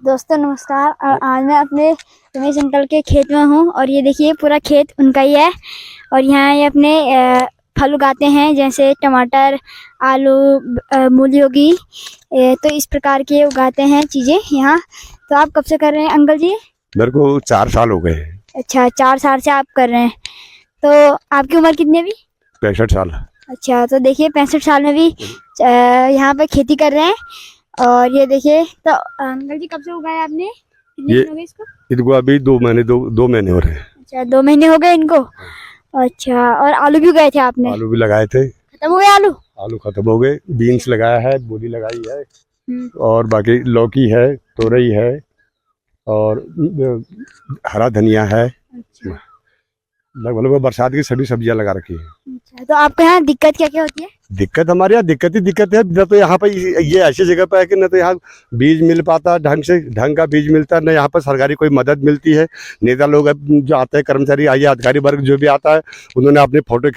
दोस्तों नमस्कार। और आज मैं अपने रमेश अंकल के खेत में हूँ और ये देखिए पूरा खेत उनका ही है। और यहाँ ये अपने फल उगाते हैं जैसे टमाटर, आलू, मूली होगी, तो इस प्रकार के उगाते हैं चीज़ें यहाँ। तो आप कब से कर रहे हैं अंकल जी? मेरे को 4 साल हो गए। अच्छा, 4 साल से आप कर रहे हैं। तो आपकी उम्र कितनी है अभी? 65 साल। अच्छा, तो देखिए 65 साल में भी यहाँ पे खेती कर रहे हैं। और ये देखिए, तो अंकल जी कब से उगाया आपने? कितने दिन हो गए इसको? इनको अभी 2 महीने हो रहे हैं। अच्छा, 2 महीने हो गए इनको। अच्छा, और आलू भी उगाए थे आपने? आलू भी लगाए थे। खत्म हो गए आलू? आलू खत्म हो गए। बीन्स लगाया है, मूली लगाई है, और बाकी लौकी है, तोरई है, और हरा धनिया है। अच्छा, लगभग बरसात की सभी सब्जियां लगा रखी है। अच्छा, तो आपके यहाँ दिक्कत क्या क्या होती है? दिक्कत हमारे यहाँ दिक्कत है। न तो यहाँ पर ये ऐसी जगह पर है कि न तो यहाँ बीज मिल पाता ढंग का बीज मिलता है, न यहाँ पर सरकारी कोई मदद मिलती है। नेता लोग जो आते हैं, कर्मचारी आइए, अधिकारी वर्ग जो भी आता है, उन्होंने अपनी फोटो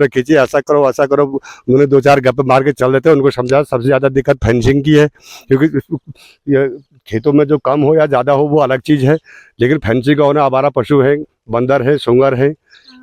खींची, ऐसा करो उन्होंने 2-4 गप्पे मार के चल देते हैं। उनको समझा। सबसे ज़्यादा दिक्कत फेंसिंग की है, क्योंकि खेतों में जो कम हो या ज़्यादा हो वो अलग चीज़ है, लेकिन फेंसिंग का होना, आवारा पशु है, बंदर है, सूंगर है,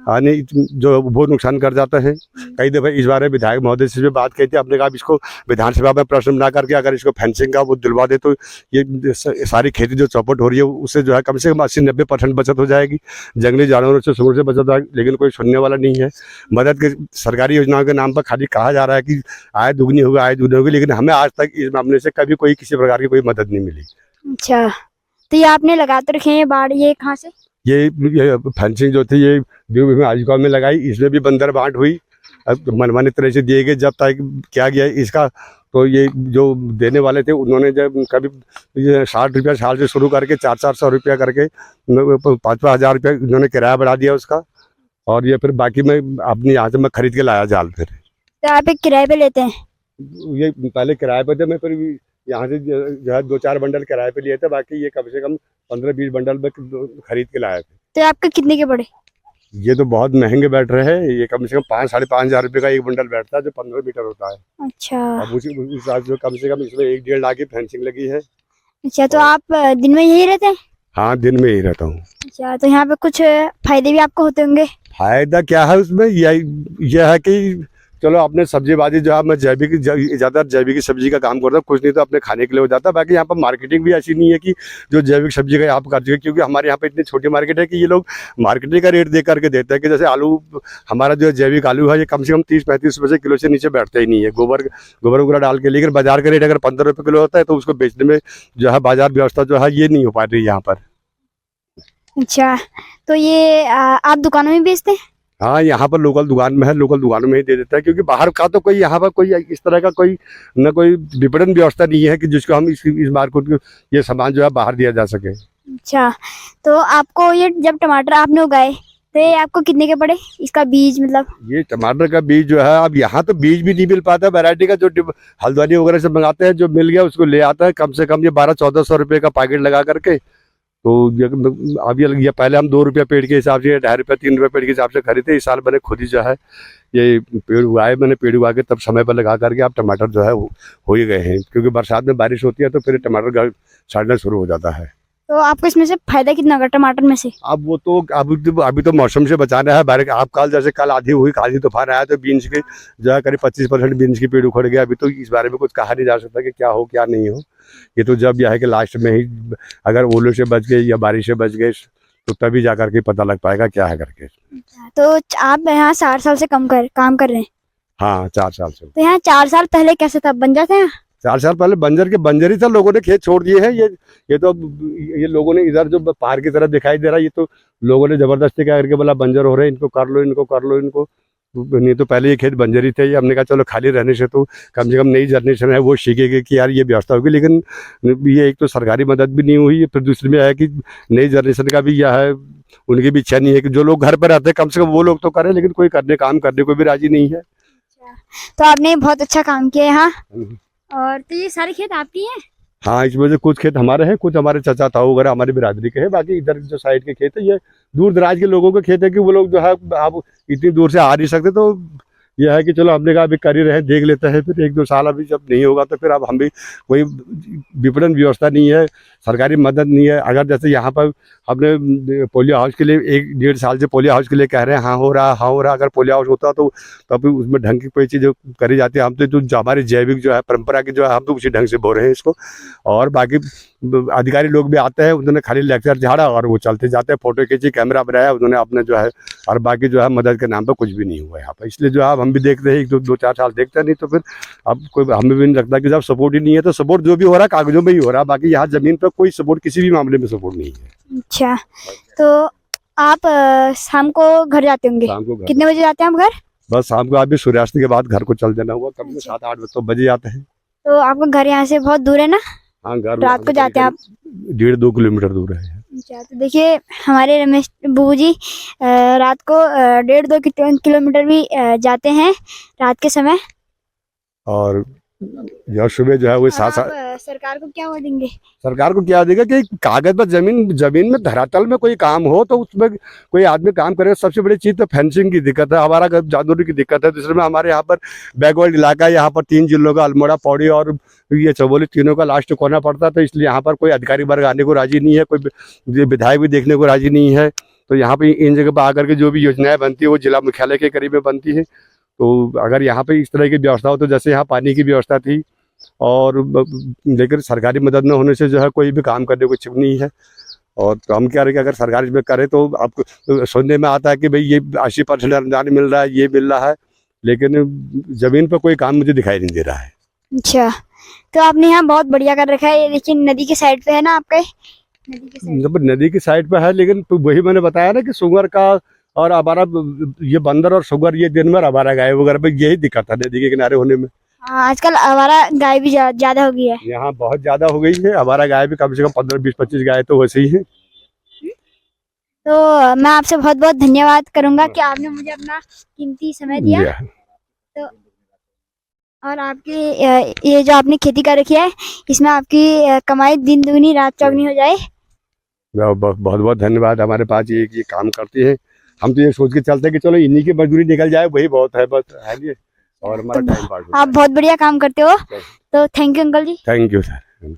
आने जो बहुत नुकसान कर जाता है। कई दफ़े इस बारे विधायक महोदय से भी बात कही थी। अपने कहा इसको विधानसभा में प्रश्न बना करके अगर इसको फेंसिंग का वो दिलवा दे तो ये सारी खेती जो चौपट हो रही है उससे जो है कम से कम 80-90% बचत हो जाएगी। जंगली जानवरों से, सूंगर से बचत होगी, लेकिन कोई सुनने वाला नहीं है। मदद के सरकारी योजनाओं के नाम पर खाली कहा जा रहा है कि आय दुगनी होगी, लेकिन हमें आज तक इस मामले से कभी कोई किसी प्रकार की कोई मदद नहीं मिली। अच्छा, तो ये आपने लगा तो रखे हैं बाड़, ये कहाँ से? ये फेंसिंग जो थी ये देव में आजीविका में लगाई, इसमें भी बंदर बांट हुई। अब मनमानी तरह से दिए गए। जब तक क्या गया इसका, तो ये जो देने वाले थे उन्होंने जब कभी 60 रुपया साल से शुरू करके 400 रुपया करके 5-5 हज़ार रुपया उन्होंने किराया बढ़ा दिया उसका। और ये फिर बाकी मैं अपनी यहाँ से मैं खरीद के लाया जाल। फिर तो आप एक किराए पे लेते हैं? ये पहले किराए पे थे, मैं फिर यहाँ से जो है 2-4 बंडल किराए पे लिए थे, बाकी ये कम से कम 15-20 बंडल में खरीद के लाए थे। तो आपके कितने के पड़े? ये तो बहुत महंगे बैठ रहे हैं। ये कम से कम 5-5.5 हज़ार रुपये का एक बंडल बैठता है, जो 15 मीटर होता है। अच्छा। अब उस हिसाब से कम से कम इसमें 1-1.5 लाख की फेंसिंग लगी है। अच्छा, तो आप दिन में यही रहते हैं? हाँ, दिन में ही रहता हूँ। अच्छा, तो यहाँ पे कुछ फायदे भी आपको होते होंगे? फायदा क्या है उसमें? यह है कि चलो अपने सब्जीबाजी जो है, मैं ज़्यादा जैविक सब्जी का काम करता हूँ, कुछ नहीं तो अपने खाने के लिए हो जाता है। बाकी यहाँ पर मार्केटिंग भी ऐसी नहीं है कि जो जैविक सब्जी का आप कर सके, क्योंकि हमारे यहाँ पे इतनी छोटी मार्केट है कि ये लोग मार्केटिंग का रेट दे करके देते हैं। कि जैसे आलू, हमारा जो जैविक आलू है ये कम से कम 30-35 रुपये किलो से नीचे बैठता ही नहीं है, गोबर वगैरह डाल के। लेकिन बाजार का रेट अगर 15 रुपये किलो होता है तो उसको बेचने में जो है बाजार व्यवस्था जो है ये नहीं हो पा रही यहाँ पर। अच्छा, तो ये आप दुकानों में बेचते हैं? हाँ, यहाँ पर लोकल दुकान में है, लोकल दुकानों में ही दे देता है, क्योंकि बाहर का तो कोई यहाँ पर कोई इस तरह का कोई विपणन व्यवस्था नहीं है कि जिसको हम इस मार्केट को ये सामान जो है बाहर दिया जा सके। अच्छा, तो आपको ये जब टमाटर आपने उगाए तो ये आपको कितने के पड़े, इसका बीज मतलब? ये टमाटर का बीज जो है, अब यहाँ तो बीज भी नहीं मिल पाता वैरायटी का, जो हल्द्वानी वगैरह से मंगाते हैं, जो मिल गया उसको ले आता है। कम से कम ये 1200-1400 रुपये का पैकेट लगा करके। तो अब ये पहले हम 2 रुपया पेड़ के हिसाब से, 2.5 रुपया 3 रुपया पेड़ के हिसाब से खरीदते। इस साल मैंने खुद ही जो है ये पेड़ उगाए। मैंने पेड़ उगा के तब समय पर लगा करके अब टमाटर जो है हो ही गए हैं, क्योंकि बरसात में बारिश होती है तो फिर टमाटर सड़ना शुरू हो जाता है। तो आपको इसमें से फायदा कितना होगा टमाटर में से? अब वो तो अभी तो मौसम से बचाना है। बारिश आप कल आधी हुई, आधी तूफान आया तो बीन्स के जो है करीब 25% बीन्स की पेड़ उखड़ गया। अभी तो इस बारे में कुछ कहा नहीं जा सकता कि क्या हो क्या नहीं हो। ये तो जब यह है कि लास्ट में ही अगर ओलों से बच गए या बारिश से बच गए तो तभी जा करके पता लग पाएगा क्या है करके। तो आप यहाँ 4 साल से काम कर रहे हैं? हाँ, 4 साल से। तो यहाँ 4 साल पहले कैसे था, बंजर था यहाँ? 4 साल पहले बंजर ही था। लोगों ने खेत छोड़ दिए हैं। ये तो ये लोगों ने इधर जो पहाड़ की तरफ दिखाई दे रहा है, ये तो लोगों ने जबरदस्ती क्या करके बोला बंजर हो रहे हैं, इनको कर लो इनको। नहीं तो पहले ये खेत बंजर ही थे। ये हमने कहा चलो खाली रहने से तो कम से कम नई जनरेशन है वो सीखेगी कि यार ये व्यवस्था होगी। लेकिन ये एक तो सरकारी मदद भी नहीं हुई, फिर दूसरी में है कि नई जनरेशन का भी यह है, उनकी भी इच्छा नहीं है कि जो लोग घर पर रहते हैं कम से कम वो लोग तो करें, लेकिन कोई काम करने को भी राजी नहीं है। तो आपने बहुत अच्छा काम किया यहाँ। और तो ये सारे खेत आपकी हैं? हाँ, इसमें से कुछ खेत हमारे हैं, कुछ हमारे चाचा ताऊ वगैरह हमारी बिरादरी के हैं। बाकी इधर जो साइड के खेत है ये दूर दराज के लोगों के खेत है कि वो लोग जो है आप इतनी दूर से आ नहीं सकते, तो यह है कि चलो हमने कहा अभी कर ही रहे, देख लेते हैं, फिर 1-2 साल अभी जब नहीं होगा तो फिर अब हम भी कोई विपणन व्यवस्था नहीं है, सरकारी मदद नहीं है। अगर जैसे यहाँ पर हमने पोलियो हाउस के लिए 1-1.5 साल से पोलियो हाउस के लिए कह रहे हैं, हाँ हो रहा, अगर पोलियो हाउस होता तो तब उसमें ढंग की कोई चीज़ करी जाती है। हम तो जो हमारी जैविक जो है परंपरा की जो है, हम तो उसी ढंग से बो रहे हैं इसको। और बाकी अधिकारी लोग भी आते हैं, उन्होंने खाली लेक्चर झाड़ा और वो चलते जाते हैं, फोटो खींची, कैमरा बनाया, उन्होंने अपने जो है, और बाकी जो है मदद के नाम पर कुछ भी नहीं हुआ यहाँ पर। इसलिए जो है अब हम भी देखते हैं, 1-2-4 साल देखते नहीं तो फिर अब कोई हमें भी नहीं लगता कि जब सपोर्ट ही नहीं है तो सपोर्ट जो भी हो रहा है कागजों में ही हो रहा है, बाकी यहाँ जमीन पर कोई सपोर्ट किसी भी मामले में सपोर्ट नहीं है। अच्छा, तो आप शाम को घर जाते होंगे? शाम को घर, कितने बजे जाते हैं आप घर? बस शाम को अभी सूर्यास्त के बाद घर को चल देना हुआ, कम से 7-8 बजे जाते हैं। तो आपका घर यहाँ से बहुत दूर है ना? हाँ, घर रात को जाते हैं आप? 1.5-2 किलोमीटर दूर है। अच्छा, तो देखिए हमारे रमेश बूबू जी रात को 1.5-2 किलोमीटर भी जाते हैं रात के समय। और यह सुबह जो है वो आप सरकार को क्या बोलेंगे? सरकार को क्या देगा कि कागज पर जमीन में धरातल में कोई काम हो तो उसमें कोई आदमी काम करे। सबसे बड़ी चीज तो फेंसिंग की दिक्कत है, हमारा जानवरों की दिक्कत है। दूसरे में हमारे यहाँ पर बैकवर्ड इलाका है, यहाँ पर 3 जिलों का अल्मोड़ा, पौड़ी और ये चौबोली तीनों का लास्ट कोना पड़ता है, तो इसलिए यहाँ पर कोई अधिकारी वर्ग आने को राजी नहीं है, कोई विधायक भी देखने को राजी नहीं है। तो यहाँ पे इन जगह पर आकर के जो भी योजनाएं बनती है वो जिला मुख्यालय के करीब में बनती है। तो अगर यहाँ पे इस तरह की व्यवस्था हो, तो जैसे यहाँ पानी की व्यवस्था थी, और लेकिन सरकारी मदद न होने से जो है कोई भी काम करने को इच्छुक नहीं है। और तो हम कह रहे हैं कि अगर सरकार इसमें करे तो आपको सुनने में आता है कि भाई ये 80% अनुदान मिल रहा है, ये मिल रहा है, लेकिन जमीन पर कोई काम मुझे दिखाई नहीं दे रहा है। अच्छा, तो आपने यहाँ बहुत बढ़िया कर रखा है, लेकिन नदी के साइड पे है ना आपके? नदी की साइड पे है, लेकिन वही मैंने बताया ना कि सुगर का और हमारा ये बंदर और सुगर, ये दिन भर हमारा गाय वगैरह पे यही दिक्कत है नदी के किनारे होने में। आजकल हमारा गाय भी ज्यादा हो गई है यहाँ, बहुत ज्यादा हो गई है। हमारा गाय भी कम से कम 15-20-25 गाय तो वैसे ही है। तो मैं आपसे बहुत बहुत धन्यवाद करूंगा कि आपने मुझे अपना कीमती समय दिया। तो और आपकी ये जो आपने खेती कर रखी है, इसमें आपकी कमाई दिन दुगनी रात चौगुनी हो जाए। बहुत बहुत धन्यवाद। हमारे पास ये काम करती है, हम तो ये सोच के चलते हैं कि चलो इन्हीं की मजदूरी निकल जाए, वही बहुत है, बस है ये। और हमारा टाइम पास। आप बहुत बढ़िया काम करते हो, तो thank you uncle ji. Thank you sir.